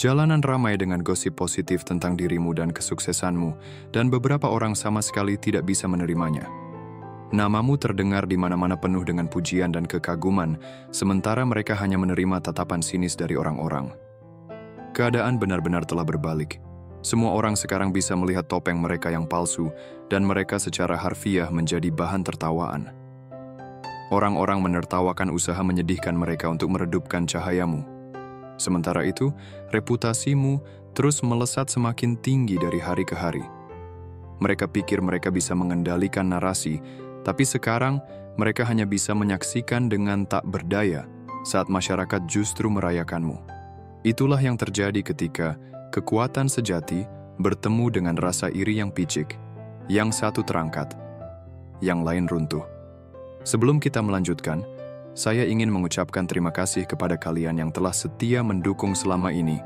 Jalanan ramai dengan gosip positif tentang dirimu dan kesuksesanmu, dan beberapa orang sama sekali tidak bisa menerimanya. Namamu terdengar di mana-mana penuh dengan pujian dan kekaguman, sementara mereka hanya menerima tatapan sinis dari orang-orang. Keadaan benar-benar telah berbalik. Semua orang sekarang bisa melihat topeng mereka yang palsu, dan mereka secara harfiah menjadi bahan tertawaan. Orang-orang menertawakan usaha menyedihkan mereka untuk meredupkan cahayamu. Sementara itu, reputasimu terus melesat semakin tinggi dari hari ke hari. Mereka pikir mereka bisa mengendalikan narasi, tapi sekarang mereka hanya bisa menyaksikan dengan tak berdaya saat masyarakat justru merayakanmu. Itulah yang terjadi ketika kekuatan sejati bertemu dengan rasa iri yang picik. Yang satu terangkat, yang lain runtuh. Sebelum kita melanjutkan, saya ingin mengucapkan terima kasih kepada kalian yang telah setia mendukung selama ini,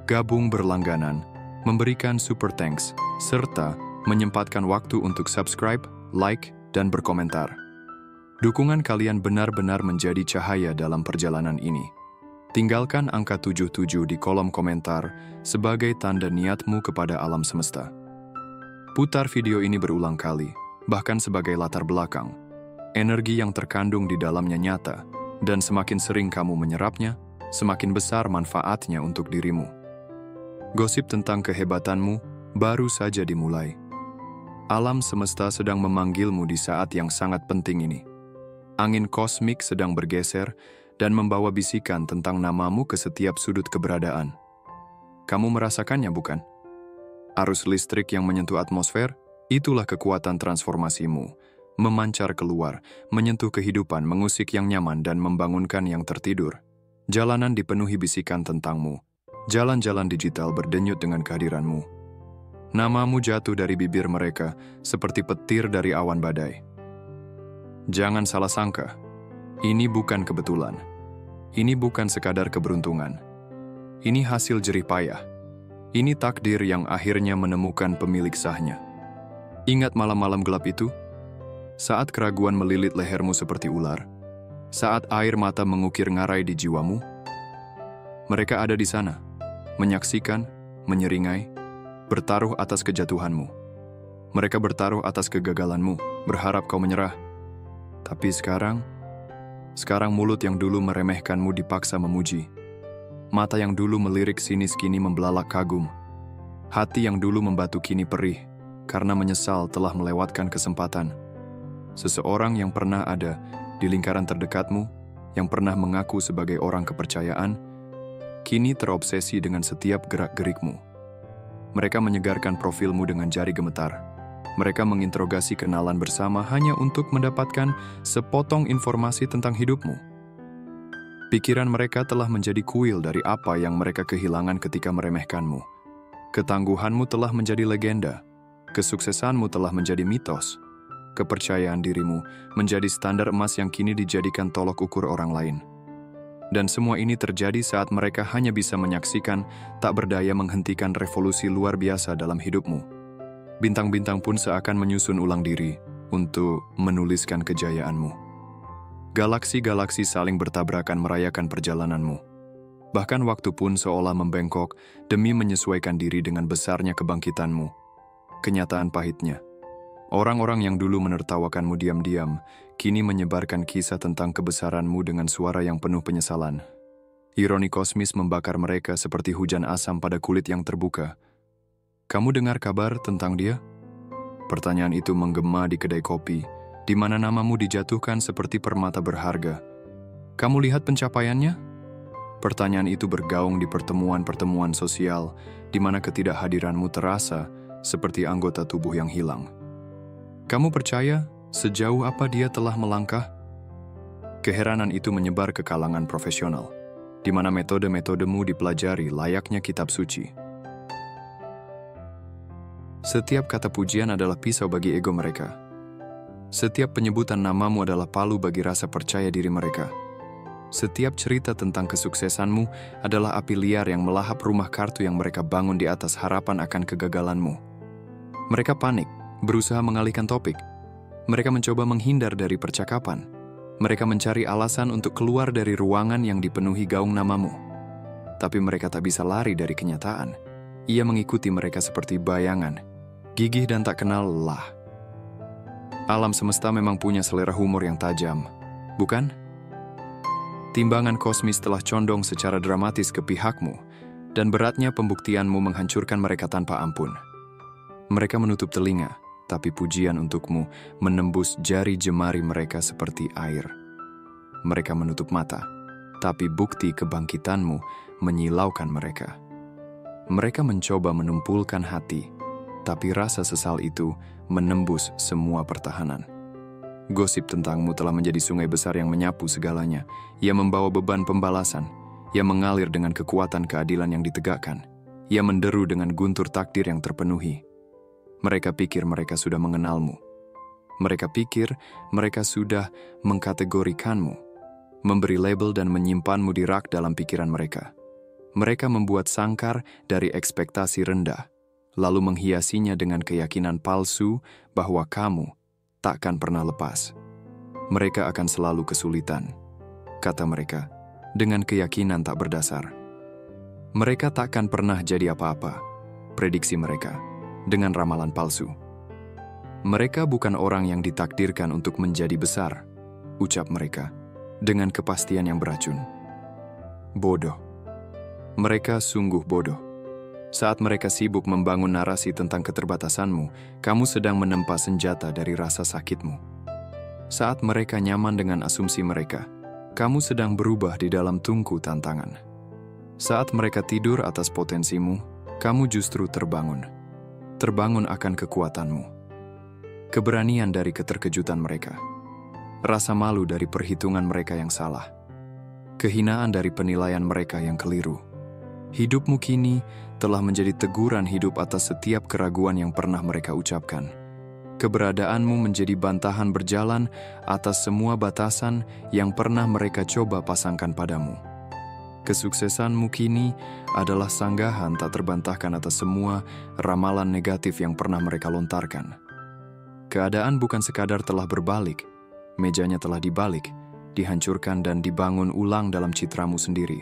gabung berlangganan, memberikan super thanks, serta menyempatkan waktu untuk subscribe, like, dan berkomentar. Dukungan kalian benar-benar menjadi cahaya dalam perjalanan ini. Tinggalkan angka 77 di kolom komentar sebagai tanda niatmu kepada alam semesta. Putar video ini berulang kali, bahkan sebagai latar belakang. Energi yang terkandung di dalamnya nyata, dan semakin sering kamu menyerapnya, semakin besar manfaatnya untuk dirimu. Gosip tentang kehebatanmu baru saja dimulai. Alam semesta sedang memanggilmu di saat yang sangat penting ini. Angin kosmik sedang bergeser dan membawa bisikan tentang namamu ke setiap sudut keberadaan. Kamu merasakannya, bukan? Arus listrik yang menyentuh atmosfer, itulah kekuatan transformasimu. Memancar keluar, menyentuh kehidupan, mengusik yang nyaman dan membangunkan yang tertidur. Jalanan dipenuhi bisikan tentangmu. Jalan-jalan digital berdenyut dengan kehadiranmu. Namamu jatuh dari bibir mereka seperti petir dari awan badai. Jangan salah sangka, ini bukan kebetulan. Ini bukan sekadar keberuntungan. Ini hasil jerih payah. Ini takdir yang akhirnya menemukan pemilik sahnya. Ingat malam-malam gelap itu? Saat keraguan melilit lehermu seperti ular? Saat air mata mengukir ngarai di jiwamu? Mereka ada di sana, menyaksikan, menyeringai, bertaruh atas kejatuhanmu. Mereka bertaruh atas kegagalanmu, berharap kau menyerah. Tapi sekarang mulut yang dulu meremehkanmu dipaksa memuji. Mata yang dulu melirik sinis kini membelalak kagum. Hati yang dulu membatu kini perih, karena menyesal telah melewatkan kesempatan. Seseorang yang pernah ada di lingkaran terdekatmu, yang pernah mengaku sebagai orang kepercayaan, kini terobsesi dengan setiap gerak-gerikmu. Mereka menyegarkan profilmu dengan jari gemetar. Mereka menginterogasi kenalan bersama hanya untuk mendapatkan sepotong informasi tentang hidupmu. Pikiran mereka telah menjadi kuil dari apa yang mereka kehilangan ketika meremehkanmu. Ketangguhanmu telah menjadi legenda. Kesuksesanmu telah menjadi mitos. Kepercayaan dirimu menjadi standar emas yang kini dijadikan tolok ukur orang lain. Dan semua ini terjadi saat mereka hanya bisa menyaksikan, tak berdaya menghentikan revolusi luar biasa dalam hidupmu. Bintang-bintang pun seakan menyusun ulang diri untuk menuliskan kejayaanmu. Galaksi-galaksi saling bertabrakan merayakan perjalananmu. Bahkan waktu pun seolah membengkok demi menyesuaikan diri dengan besarnya kebangkitanmu. Kenyataan pahitnya, orang-orang yang dulu menertawakanmu diam-diam, kini menyebarkan kisah tentang kebesaranmu dengan suara yang penuh penyesalan. Ironi kosmis membakar mereka seperti hujan asam pada kulit yang terbuka. Kamu dengar kabar tentang dia? Pertanyaan itu menggema di kedai kopi, di mana namamu dijatuhkan seperti permata berharga. Kamu lihat pencapaiannya? Pertanyaan itu bergaung di pertemuan-pertemuan sosial, di mana ketidakhadiranmu terasa seperti anggota tubuh yang hilang. Kamu percaya sejauh apa dia telah melangkah? Keheranan itu menyebar ke kalangan profesional, di mana metode-metodemu dipelajari layaknya kitab suci. Setiap kata pujian adalah pisau bagi ego mereka. Setiap penyebutan namamu adalah palu bagi rasa percaya diri mereka. Setiap cerita tentang kesuksesanmu adalah api liar yang melahap rumah kartu yang mereka bangun di atas harapan akan kegagalanmu. Mereka panik, berusaha mengalihkan topik. Mereka mencoba menghindar dari percakapan. Mereka mencari alasan untuk keluar dari ruangan yang dipenuhi gaung namamu. tapi mereka tak bisa lari dari kenyataan. Ia mengikuti mereka seperti bayangan, gigih dan tak kenal lelah. Alam semesta memang punya selera humor yang tajam, bukan? Timbangan kosmis telah condong secara dramatis ke pihakmu, dan beratnya pembuktianmu menghancurkan mereka tanpa ampun. Mereka menutup telinga, tapi pujian untukmu menembus jari jemari mereka seperti air. Mereka menutup mata, tapi bukti kebangkitanmu menyilaukan mereka. Mereka mencoba menumpulkan hati, tapi rasa sesal itu menembus semua pertahanan. Gosip tentangmu telah menjadi sungai besar yang menyapu segalanya. Ia membawa beban pembalasan. Ia mengalir dengan kekuatan keadilan yang ditegakkan. Ia menderu dengan guntur takdir yang terpenuhi. Mereka pikir mereka sudah mengenalmu. Mereka pikir mereka sudah mengkategorikanmu, memberi label dan menyimpanmu di rak dalam pikiran mereka. Mereka membuat sangkar dari ekspektasi rendah, lalu menghiasinya dengan keyakinan palsu bahwa kamu takkan pernah lepas. Mereka akan selalu kesulitan, kata mereka, dengan keyakinan tak berdasar. Mereka takkan pernah jadi apa-apa, prediksi mereka, dengan ramalan palsu. Mereka bukan orang yang ditakdirkan untuk menjadi besar, ucap mereka, dengan kepastian yang beracun. Bodoh. Mereka sungguh bodoh. Saat mereka sibuk membangun narasi tentang keterbatasanmu, kamu sedang menempa senjata dari rasa sakitmu. Saat mereka nyaman dengan asumsi mereka, kamu sedang berubah di dalam tungku tantangan. Saat mereka tidur atas potensimu, kamu justru terbangun. Terbangun akan kekuatanmu. Keberanian dari keterkejutan mereka. Rasa malu dari perhitungan mereka yang salah. Kehinaan dari penilaian mereka yang keliru. Hidupmu kini telah menjadi teguran hidup atas setiap keraguan yang pernah mereka ucapkan. Keberadaanmu menjadi bantahan berjalan atas semua batasan yang pernah mereka coba pasangkan padamu. Kesuksesanmu kini adalah sanggahan tak terbantahkan atas semua ramalan negatif yang pernah mereka lontarkan. Keadaan bukan sekadar telah berbalik, mejanya telah dibalik, dihancurkan dan dibangun ulang dalam citramu sendiri.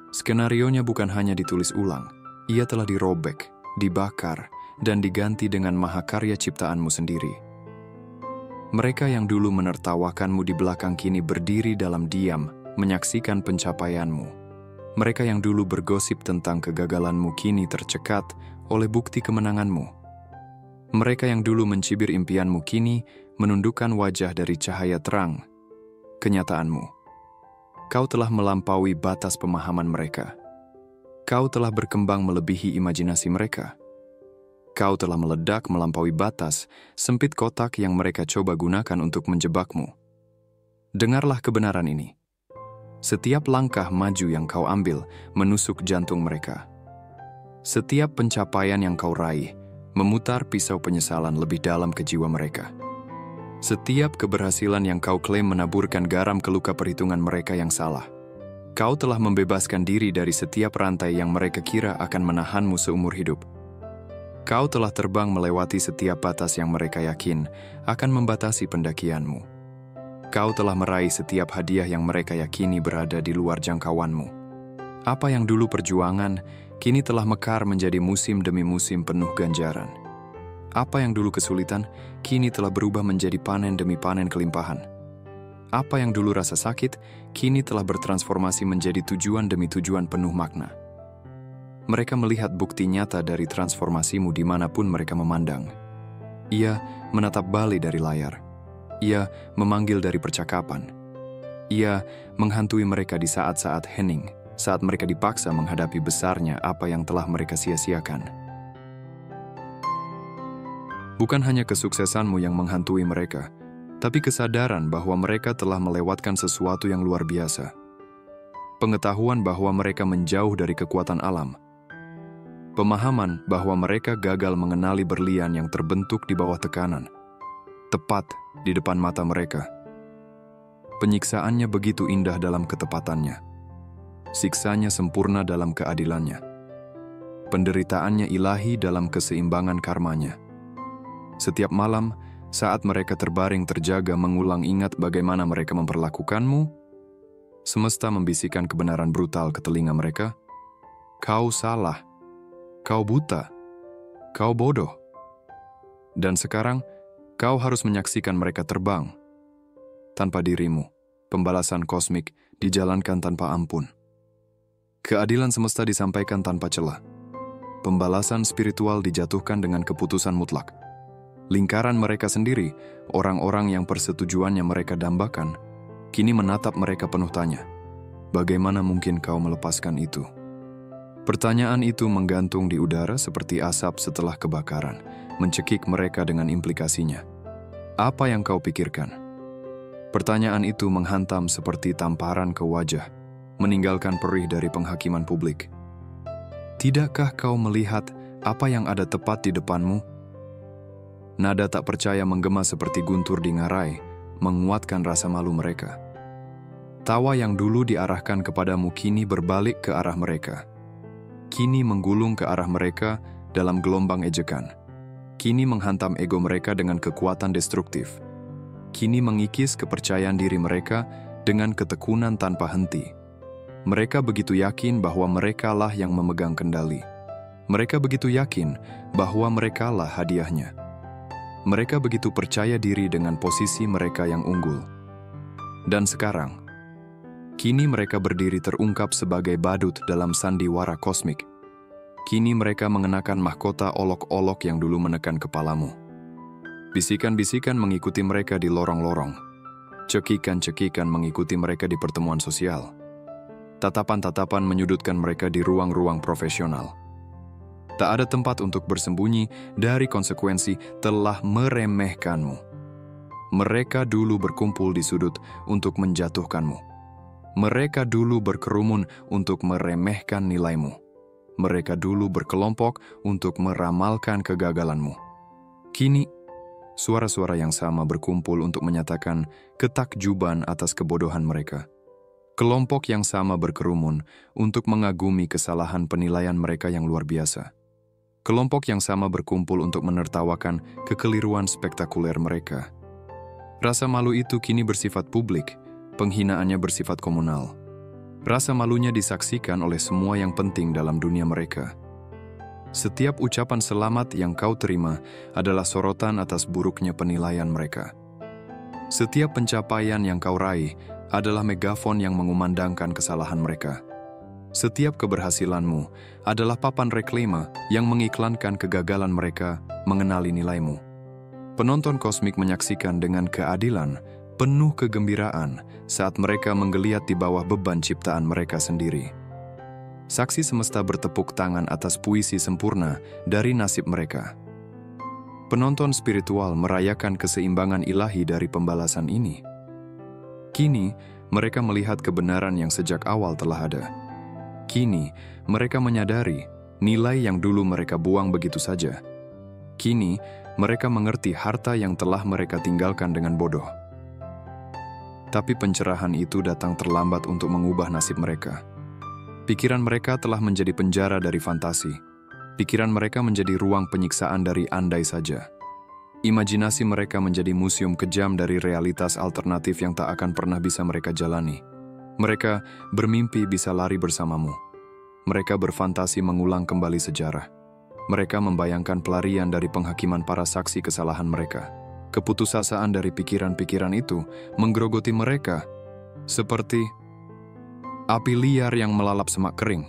Skenarionya bukan hanya ditulis ulang, ia telah dirobek, dibakar, dan diganti dengan mahakarya ciptaanmu sendiri. Mereka yang dulu menertawakanmu di belakang kini berdiri dalam diam, menyaksikan pencapaianmu. Mereka yang dulu bergosip tentang kegagalanmu kini tercekat oleh bukti kemenanganmu. Mereka yang dulu mencibir impianmu kini menundukkan wajah dari cahaya terang. Kenyataanmu. Kau telah melampaui batas pemahaman mereka. Kau telah berkembang melebihi imajinasi mereka. Kau telah meledak melampaui batas, sempit kotak yang mereka coba gunakan untuk menjebakmu. Dengarlah kebenaran ini. Setiap langkah maju yang kau ambil menusuk jantung mereka. Setiap pencapaian yang kau raih memutar pisau penyesalan lebih dalam ke jiwa mereka. Setiap keberhasilan yang kau klaim menaburkan garam ke luka perhitungan mereka yang salah. Kau telah membebaskan diri dari setiap rantai yang mereka kira akan menahanmu seumur hidup. Kau telah terbang melewati setiap batas yang mereka yakin akan membatasi pendakianmu. Kau telah meraih setiap hadiah yang mereka yakini berada di luar jangkauanmu. Apa yang dulu perjuangan, kini telah mekar menjadi musim demi musim penuh ganjaran. Apa yang dulu kesulitan, kini telah berubah menjadi panen demi panen kelimpahan. Apa yang dulu rasa sakit, kini telah bertransformasi menjadi tujuan demi tujuan penuh makna. Mereka melihat bukti nyata dari transformasimu dimanapun mereka memandang. Ia menatap Bali dari layar. Ia memanggil dari percakapan. Ia menghantui mereka di saat-saat hening, saat mereka dipaksa menghadapi besarnya apa yang telah mereka sia-siakan. Bukan hanya kesuksesanmu yang menghantui mereka, tapi kesadaran bahwa mereka telah melewatkan sesuatu yang luar biasa. Pengetahuan bahwa mereka menjauh dari kekuatan alam. Pemahaman bahwa mereka gagal mengenali berlian yang terbentuk di bawah tekanan, tepat di depan mata mereka. Penyiksaannya begitu indah dalam ketepatannya. Siksanya sempurna dalam keadilannya. Penderitaannya ilahi dalam keseimbangan karmanya. Setiap malam, saat mereka terbaring terjaga mengulang ingat bagaimana mereka memperlakukanmu, semesta membisikkan kebenaran brutal ke telinga mereka. Kau salah, kau buta, kau bodoh. Dan sekarang, kau harus menyaksikan mereka terbang. Tanpa dirimu, pembalasan kosmik dijalankan tanpa ampun. Keadilan semesta disampaikan tanpa celah. Pembalasan spiritual dijatuhkan dengan keputusan mutlak. Lingkaran mereka sendiri, orang-orang yang persetujuannya mereka dambakan, kini menatap mereka penuh tanya. Bagaimana mungkin kau melepaskan itu? Pertanyaan itu menggantung di udara seperti asap setelah kebakaran, mencekik mereka dengan implikasinya. Apa yang kau pikirkan? Pertanyaan itu menghantam seperti tamparan ke wajah, meninggalkan perih dari penghakiman publik. Tidakkah kau melihat apa yang ada tepat di depanmu? Nada tak percaya menggema seperti guntur di ngarai, menguatkan rasa malu mereka. Tawa yang dulu diarahkan kepadamu kini berbalik ke arah mereka. Kini menggulung ke arah mereka dalam gelombang ejekan. Kini menghantam ego mereka dengan kekuatan destruktif. Kini mengikis kepercayaan diri mereka dengan ketekunan tanpa henti. Mereka begitu yakin bahwa merekalah yang memegang kendali. Mereka begitu yakin bahwa merekalah hadiahnya. Mereka begitu percaya diri dengan posisi mereka yang unggul. Dan sekarang, kini mereka berdiri terungkap sebagai badut dalam sandiwara kosmik. Kini mereka mengenakan mahkota olok-olok yang dulu menekan kepalamu. Bisikan-bisikan mengikuti mereka di lorong-lorong. Cekikan-cekikan mengikuti mereka di pertemuan sosial. Tatapan-tatapan menyudutkan mereka di ruang-ruang profesional. Tak ada tempat untuk bersembunyi dari konsekuensi telah meremehkanmu. Mereka dulu berkumpul di sudut untuk menjatuhkanmu. Mereka dulu berkerumun untuk meremehkan nilaimu. Mereka dulu berkelompok untuk meramalkan kegagalanmu. Kini, suara-suara yang sama berkumpul untuk menyatakan ketakjuban atas kebodohan mereka. Kelompok yang sama berkerumun untuk mengagumi kesalahan penilaian mereka yang luar biasa. Kelompok yang sama berkumpul untuk menertawakan kekeliruan spektakuler mereka. Rasa malu itu kini bersifat publik, penghinaannya bersifat komunal. Rasa malunya disaksikan oleh semua yang penting dalam dunia mereka. Setiap ucapan selamat yang kau terima adalah sorotan atas buruknya penilaian mereka. Setiap pencapaian yang kau raih adalah megafon yang mengumandangkan kesalahan mereka. Setiap keberhasilanmu adalah papan reklame yang mengiklankan kegagalan mereka mengenali nilaimu. Penonton kosmik menyaksikan dengan keadilan, penuh kegembiraan saat mereka menggeliat di bawah beban ciptaan mereka sendiri. Saksi semesta bertepuk tangan atas puisi sempurna dari nasib mereka. Penonton spiritual merayakan keseimbangan ilahi dari pembalasan ini. Kini, mereka melihat kebenaran yang sejak awal telah ada. Kini, mereka menyadari nilai yang dulu mereka buang begitu saja. Kini, mereka mengerti harta yang telah mereka tinggalkan dengan bodoh. Tapi pencerahan itu datang terlambat untuk mengubah nasib mereka. Pikiran mereka telah menjadi penjara dari fantasi. Pikiran mereka menjadi ruang penyiksaan dari andai saja. Imajinasi mereka menjadi museum kejam dari realitas alternatif yang tak akan pernah bisa mereka jalani. Mereka bermimpi bisa lari bersamamu. Mereka berfantasi mengulang kembali sejarah. Mereka membayangkan pelarian dari penghakiman para saksi kesalahan mereka. Keputusasaan dari pikiran-pikiran itu menggerogoti mereka seperti api liar yang melalap semak kering.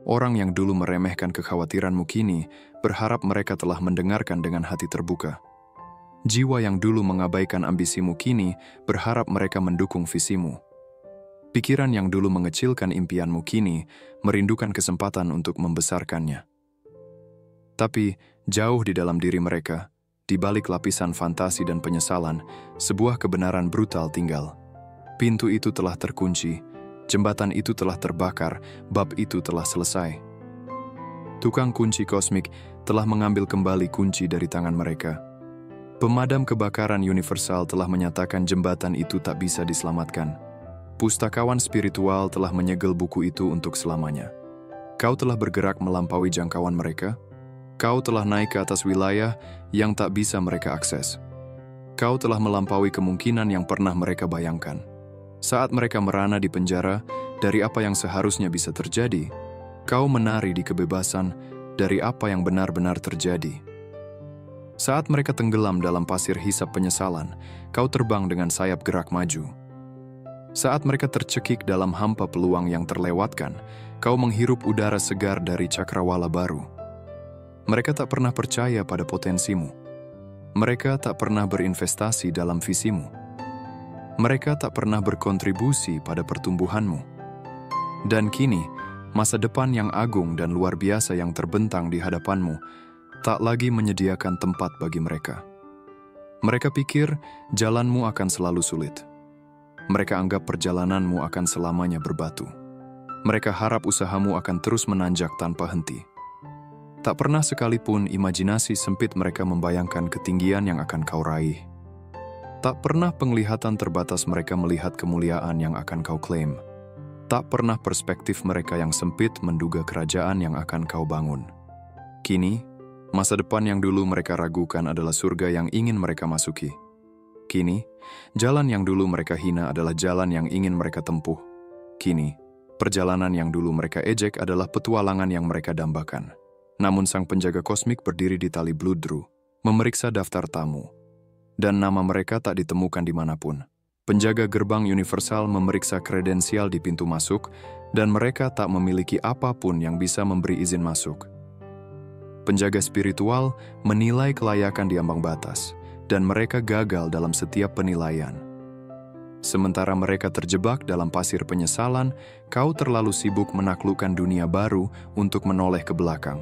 Orang yang dulu meremehkan kekhawatiranmu kini berharap mereka telah mendengarkan dengan hati terbuka. Jiwa yang dulu mengabaikan ambisimu kini berharap mereka mendukung visimu. Pikiran yang dulu mengecilkan impianmu kini merindukan kesempatan untuk membesarkannya. Tapi jauh di dalam diri mereka, di balik lapisan fantasi dan penyesalan, sebuah kebenaran brutal tinggal. Pintu itu telah terkunci, jembatan itu telah terbakar, bab itu telah selesai. Tukang kunci kosmik telah mengambil kembali kunci dari tangan mereka. Pemadam kebakaran universal telah menyatakan jembatan itu tak bisa diselamatkan. Pustakawan spiritual telah menyegel buku itu untuk selamanya. Kau telah bergerak melampaui jangkauan mereka. Kau telah naik ke atas wilayah yang tak bisa mereka akses. Kau telah melampaui kemungkinan yang pernah mereka bayangkan. Saat mereka merana di penjara, dari apa yang seharusnya bisa terjadi, kau menari di kebebasan dari apa yang benar-benar terjadi. Saat mereka tenggelam dalam pasir hisap penyesalan, kau terbang dengan sayap gerak maju. Saat mereka tercekik dalam hampa peluang yang terlewatkan, kau menghirup udara segar dari cakrawala baru. Mereka tak pernah percaya pada potensimu. Mereka tak pernah berinvestasi dalam visimu. Mereka tak pernah berkontribusi pada pertumbuhanmu. Dan kini, masa depan yang agung dan luar biasa yang terbentang di hadapanmu tak lagi menyediakan tempat bagi mereka. Mereka pikir jalanmu akan selalu sulit. Mereka anggap perjalananmu akan selamanya berbatu. Mereka harap usahamu akan terus menanjak tanpa henti. Tak pernah sekalipun imajinasi sempit mereka membayangkan ketinggian yang akan kau raih. Tak pernah penglihatan terbatas mereka melihat kemuliaan yang akan kau klaim. Tak pernah perspektif mereka yang sempit menduga kerajaan yang akan kau bangun. Kini, masa depan yang dulu mereka ragukan adalah surga yang ingin mereka masuki. Kini, jalan yang dulu mereka hina adalah jalan yang ingin mereka tempuh. Kini, perjalanan yang dulu mereka ejek adalah petualangan yang mereka dambakan. Namun sang penjaga kosmik berdiri di tali bludru, memeriksa daftar tamu. Dan nama mereka tak ditemukan dimanapun. Penjaga gerbang universal memeriksa kredensial di pintu masuk, dan mereka tak memiliki apapun yang bisa memberi izin masuk. Penjaga spiritual menilai kelayakan di ambang batas, dan mereka gagal dalam setiap penilaian. Sementara mereka terjebak dalam pasir penyesalan, kau terlalu sibuk menaklukkan dunia baru untuk menoleh ke belakang.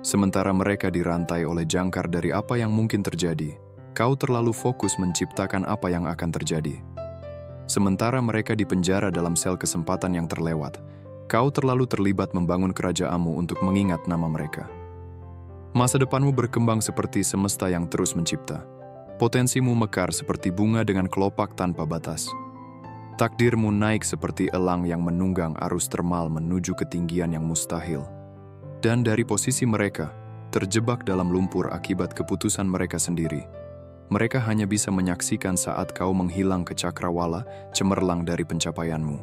Sementara mereka dirantai oleh jangkar dari apa yang mungkin terjadi, kau terlalu fokus menciptakan apa yang akan terjadi. Sementara mereka dipenjara dalam sel kesempatan yang terlewat, kau terlalu terlibat membangun kerajaanmu untuk mengingat nama mereka. Masa depanmu berkembang seperti semesta yang terus mencipta. Potensimu mekar seperti bunga dengan kelopak tanpa batas. Takdirmu naik seperti elang yang menunggang arus termal menuju ketinggian yang mustahil. Dan dari posisi mereka, terjebak dalam lumpur akibat keputusan mereka sendiri, mereka hanya bisa menyaksikan saat kau menghilang ke cakrawala, cemerlang dari pencapaianmu.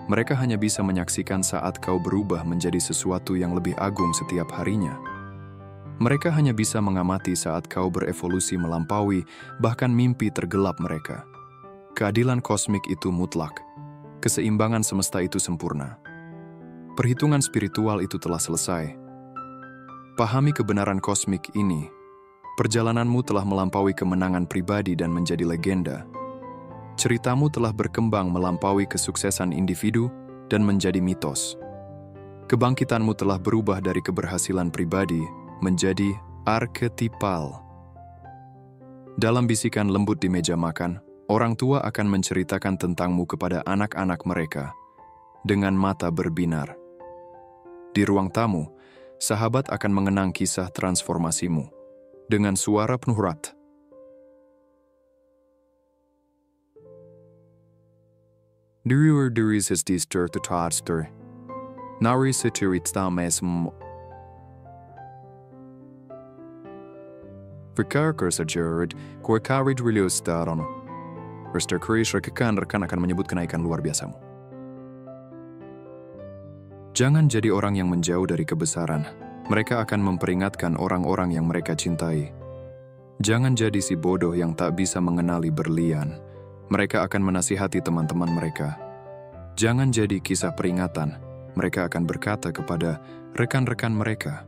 Mereka hanya bisa menyaksikan saat kau berubah menjadi sesuatu yang lebih agung setiap harinya. Mereka hanya bisa mengamati saat kau berevolusi melampaui, bahkan mimpi tergelap mereka. Keadilan kosmik itu mutlak. Keseimbangan semesta itu sempurna. Perhitungan spiritual itu telah selesai. Pahami kebenaran kosmik ini. Perjalananmu telah melampaui kemenangan pribadi dan menjadi legenda. Ceritamu telah berkembang melampaui kesuksesan individu dan menjadi mitos. Kebangkitanmu telah berubah dari keberhasilan pribadi menjadi arketipal. Dalam bisikan lembut di meja makan, orang tua akan menceritakan tentangmu kepada anak-anak mereka dengan mata berbinar. Di ruang tamu, sahabat akan mengenang kisah transformasimu dengan suara penuh rat. Diri is dister to tadster. Nari sitirit stamesm. Verkarker sajarid, kuakarid relios staron. Rester Krish rekan akan menyebut kenaikan luar biasamu. Jangan jadi orang yang menjauh dari kebesaran. Mereka akan memperingatkan orang-orang yang mereka cintai. Jangan jadi si bodoh yang tak bisa mengenali berlian. Mereka akan menasihati teman-teman mereka. Jangan jadi kisah peringatan. Mereka akan berkata kepada rekan-rekan mereka.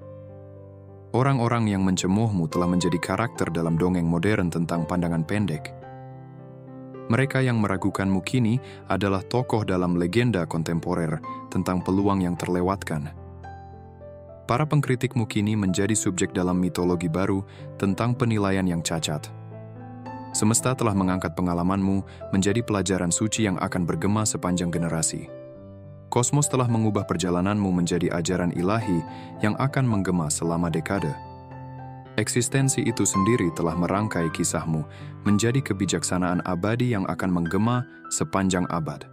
Orang-orang yang mencemuhmu telah menjadi karakter dalam dongeng modern tentang pandangan pendek. Mereka yang meragukanmu kini adalah tokoh dalam legenda kontemporer tentang peluang yang terlewatkan. Para pengkritikmu kini menjadi subjek dalam mitologi baru tentang penilaian yang cacat. Semesta telah mengangkat pengalamanmu menjadi pelajaran suci yang akan bergema sepanjang generasi. Kosmos telah mengubah perjalananmu menjadi ajaran ilahi yang akan menggema selama dekade. Eksistensi itu sendiri telah merangkai kisahmu menjadi kebijaksanaan abadi yang akan menggema sepanjang abad.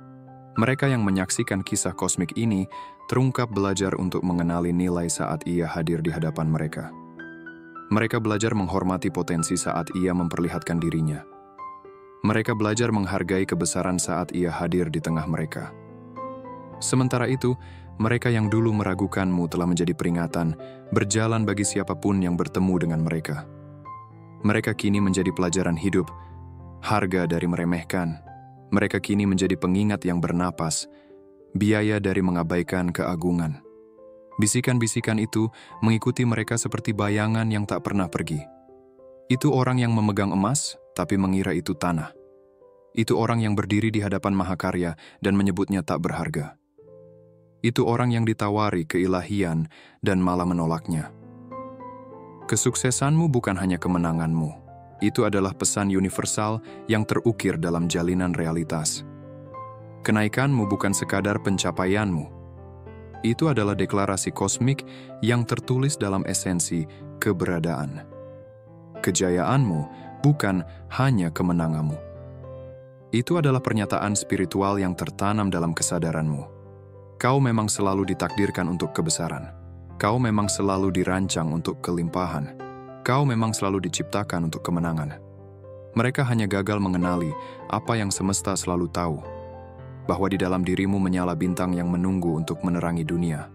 Mereka yang menyaksikan kisah kosmik ini terungkap belajar untuk mengenali nilai saat ia hadir di hadapan mereka. Mereka belajar menghormati potensi saat ia memperlihatkan dirinya. Mereka belajar menghargai kebesaran saat ia hadir di tengah mereka. Sementara itu, mereka yang dulu meragukanmu telah menjadi peringatan, berjalan bagi siapapun yang bertemu dengan mereka. Mereka kini menjadi pelajaran hidup, harga dari meremehkan. Mereka kini menjadi pengingat yang bernapas, biaya dari mengabaikan keagungan. Bisikan-bisikan itu mengikuti mereka seperti bayangan yang tak pernah pergi. Itu orang yang memegang emas, tapi mengira itu tanah. Itu orang yang berdiri di hadapan Mahakarya dan menyebutnya tak berharga. Itu orang yang ditawari keilahian dan malah menolaknya. Kesuksesanmu bukan hanya kemenanganmu. Itu adalah pesan universal yang terukir dalam jalinan realitas. Kenaikanmu bukan sekadar pencapaianmu. Itu adalah deklarasi kosmik yang tertulis dalam esensi keberadaan. Kejayaanmu bukan hanya kemenanganmu. Itu adalah pernyataan spiritual yang tertanam dalam kesadaranmu. Kau memang selalu ditakdirkan untuk kebesaran. Kau memang selalu dirancang untuk kelimpahan. Kau memang selalu diciptakan untuk kemenangan. Mereka hanya gagal mengenali apa yang semesta selalu tahu, bahwa di dalam dirimu menyala bintang yang menunggu untuk menerangi dunia,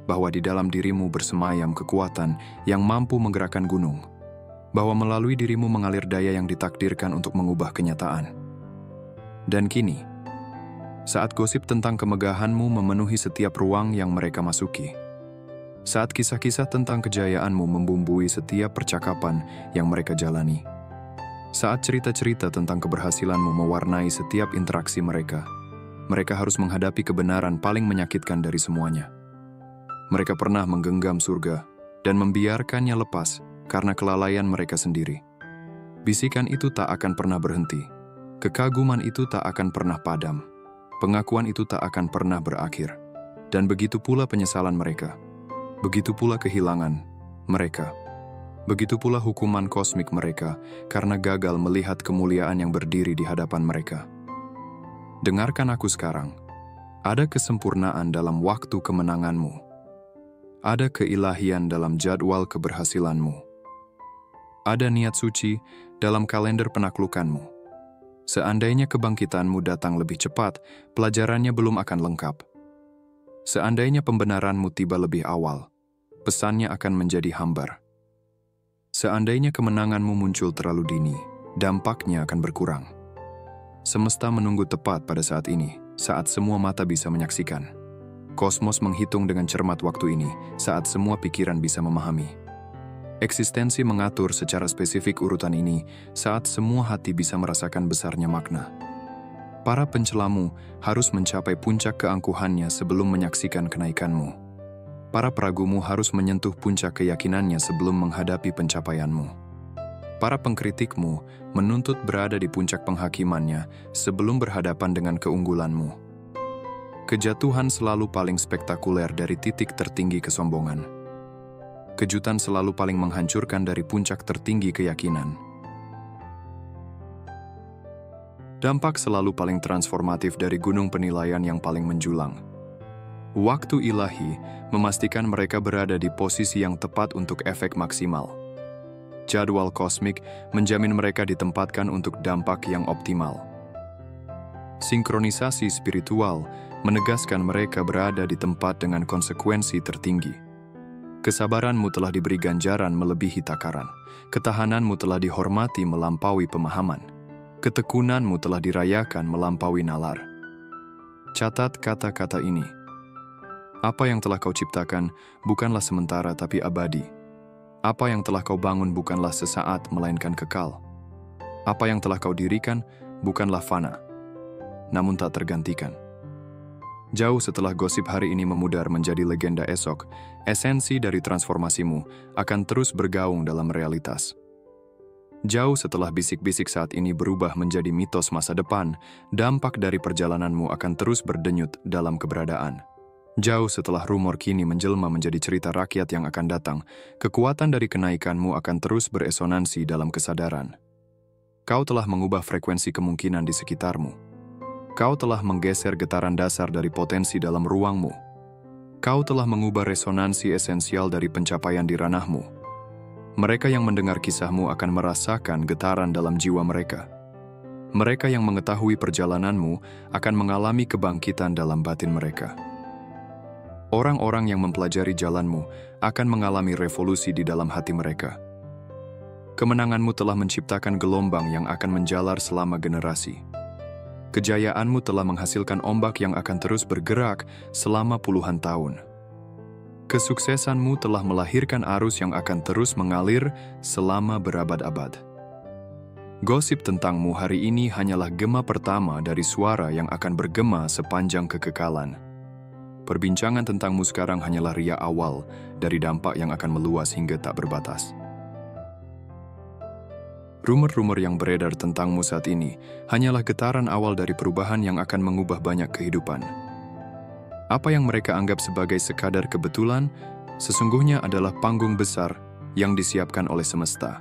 bahwa di dalam dirimu bersemayam kekuatan yang mampu menggerakkan gunung, bahwa melalui dirimu mengalir daya yang ditakdirkan untuk mengubah kenyataan. Dan kini, saat gosip tentang kemegahanmu memenuhi setiap ruang yang mereka masuki, saat kisah-kisah tentang kejayaanmu membumbui setiap percakapan yang mereka jalani, saat cerita-cerita tentang keberhasilanmu mewarnai setiap interaksi mereka, mereka harus menghadapi kebenaran paling menyakitkan dari semuanya. Mereka pernah menggenggam surga dan membiarkannya lepas karena kelalaian mereka sendiri. Bisikan itu tak akan pernah berhenti. Kekaguman itu tak akan pernah padam. Pengakuan itu tak akan pernah berakhir. Dan begitu pula penyesalan mereka. Begitu pula kehilangan mereka. Begitu pula hukuman kosmik mereka karena gagal melihat kemuliaan yang berdiri di hadapan mereka. Dengarkan aku sekarang. Ada kesempurnaan dalam waktu kemenanganmu. Ada keilahian dalam jadwal keberhasilanmu. Ada niat suci dalam kalender penaklukanmu. Seandainya kebangkitanmu datang lebih cepat, pelajarannya belum akan lengkap. Seandainya pembenaranmu tiba lebih awal, pesannya akan menjadi hambar. Seandainya kemenanganmu muncul terlalu dini, dampaknya akan berkurang. Semesta menunggu tepat pada saat ini, saat semua mata bisa menyaksikan. Kosmos menghitung dengan cermat waktu ini, saat semua pikiran bisa memahami. Eksistensi mengatur secara spesifik urutan ini saat semua hati bisa merasakan besarnya makna. Para pencelamu harus mencapai puncak keangkuhannya sebelum menyaksikan kenaikanmu. Para peragumu harus menyentuh puncak keyakinannya sebelum menghadapi pencapaianmu. Para pengkritikmu menuntut berada di puncak penghakimannya sebelum berhadapan dengan keunggulanmu. Kejatuhan selalu paling spektakuler dari titik tertinggi kesombongan. Kejutan selalu paling menghancurkan dari puncak tertinggi keyakinan. Dampak selalu paling transformatif dari gunung penilaian yang paling menjulang. Waktu ilahi memastikan mereka berada di posisi yang tepat untuk efek maksimal. Jadwal kosmik menjamin mereka ditempatkan untuk dampak yang optimal. Sinkronisasi spiritual menegaskan mereka berada di tempat dengan konsekuensi tertinggi. Kesabaranmu telah diberi ganjaran melebihi takaran. Ketahananmu telah dihormati melampaui pemahaman. Ketekunanmu telah dirayakan melampaui nalar. Catat kata-kata ini. Apa yang telah kau ciptakan bukanlah sementara tapi abadi. Apa yang telah kau bangun bukanlah sesaat melainkan kekal. Apa yang telah kau dirikan bukanlah fana, namun tak tergantikan. Jauh setelah gosip hari ini memudar menjadi legenda esok, esensi dari transformasimu akan terus bergaung dalam realitas. Jauh setelah bisik-bisik saat ini berubah menjadi mitos masa depan, dampak dari perjalananmu akan terus berdenyut dalam keberadaan. Jauh setelah rumor kini menjelma menjadi cerita rakyat yang akan datang, kekuatan dari kenaikanmu akan terus beresonansi dalam kesadaran. Kau telah mengubah frekuensi kemungkinan di sekitarmu. Kau telah menggeser getaran dasar dari potensi dalam ruangmu. Kau telah mengubah resonansi esensial dari pencapaian di ranahmu. Mereka yang mendengar kisahmu akan merasakan getaran dalam jiwa mereka. Mereka yang mengetahui perjalananmu akan mengalami kebangkitan dalam batin mereka. Orang-orang yang mempelajari jalanmu akan mengalami revolusi di dalam hati mereka. Kemenanganmu telah menciptakan gelombang yang akan menjalar selama generasi. Kejayaanmu telah menghasilkan ombak yang akan terus bergerak selama puluhan tahun. Kesuksesanmu telah melahirkan arus yang akan terus mengalir selama berabad-abad. Gosip tentangmu hari ini hanyalah gema pertama dari suara yang akan bergema sepanjang kekekalan. Perbincangan tentangmu sekarang hanyalah ria awal dari dampak yang akan meluas hingga tak berbatas. Rumor-rumor yang beredar tentangmu saat ini hanyalah getaran awal dari perubahan yang akan mengubah banyak kehidupan. Apa yang mereka anggap sebagai sekadar kebetulan, sesungguhnya adalah panggung besar yang disiapkan oleh semesta.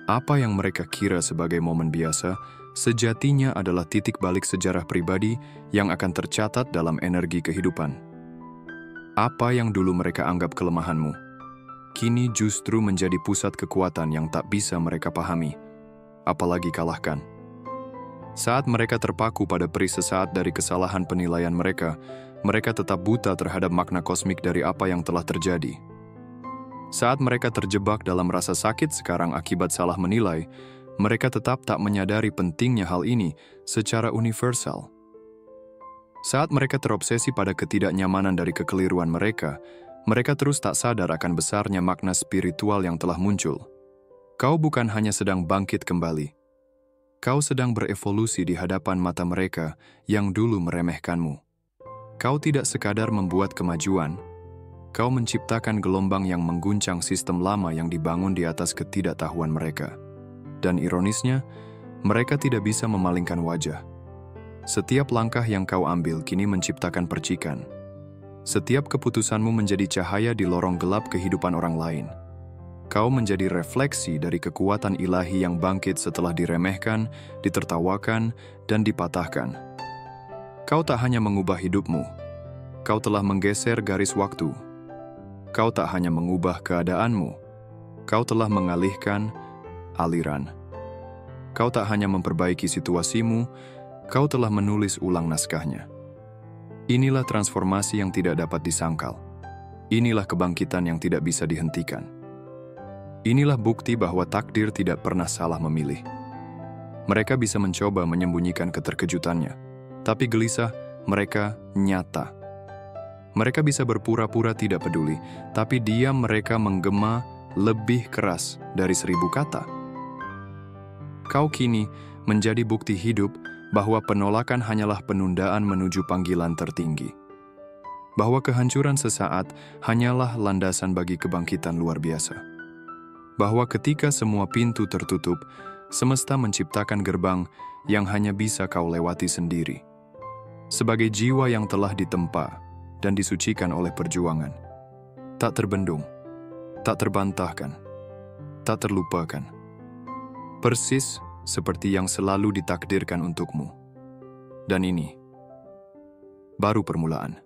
Apa yang mereka kira sebagai momen biasa, sejatinya adalah titik balik sejarah pribadi yang akan tercatat dalam energi kehidupan. Apa yang dulu mereka anggap kelemahanmu, kini justru menjadi pusat kekuatan yang tak bisa mereka pahami, apalagi kalahkan. Saat mereka terpaku pada peri sesaat dari kesalahan penilaian mereka tetap buta terhadap makna kosmik dari apa yang telah terjadi. Saat mereka terjebak dalam rasa sakit sekarang akibat salah menilai, mereka tetap tak menyadari pentingnya hal ini secara universal. Saat mereka terobsesi pada ketidaknyamanan dari kekeliruan mereka terus tak sadar akan besarnya makna spiritual yang telah muncul. Kau bukan hanya sedang bangkit kembali. Kau sedang berevolusi di hadapan mata mereka yang dulu meremehkanmu. Kau tidak sekadar membuat kemajuan, kau menciptakan gelombang yang mengguncang sistem lama yang dibangun di atas ketidaktahuan mereka. Dan ironisnya, mereka tidak bisa memalingkan wajah. Setiap langkah yang kau ambil kini menciptakan percikan. Setiap keputusanmu menjadi cahaya di lorong gelap kehidupan orang lain. Kau menjadi refleksi dari kekuatan ilahi yang bangkit setelah diremehkan, ditertawakan, dan dipatahkan. Kau tak hanya mengubah hidupmu, kau telah menggeser garis waktu. Kau tak hanya mengubah keadaanmu, kau telah mengalihkan aliran. Kau tak hanya memperbaiki situasimu, kau telah menulis ulang naskahnya. Inilah transformasi yang tidak dapat disangkal. Inilah kebangkitan yang tidak bisa dihentikan. Inilah bukti bahwa takdir tidak pernah salah memilih. Mereka bisa mencoba menyembunyikan keterkejutannya, tapi gelisah, mereka nyata. Mereka bisa berpura-pura tidak peduli, tapi diam mereka menggema lebih keras dari 1000 kata. Kau kini menjadi bukti hidup bahwa penolakan hanyalah penundaan menuju panggilan tertinggi. Bahwa kehancuran sesaat hanyalah landasan bagi kebangkitan luar biasa. Bahwa ketika semua pintu tertutup, semesta menciptakan gerbang yang hanya bisa kau lewati sendiri. Sebagai jiwa yang telah ditempa dan disucikan oleh perjuangan. Tak terbendung, tak terbantahkan, tak terlupakan. Persis seperti yang selalu ditakdirkan untukmu. Dan ini baru permulaan.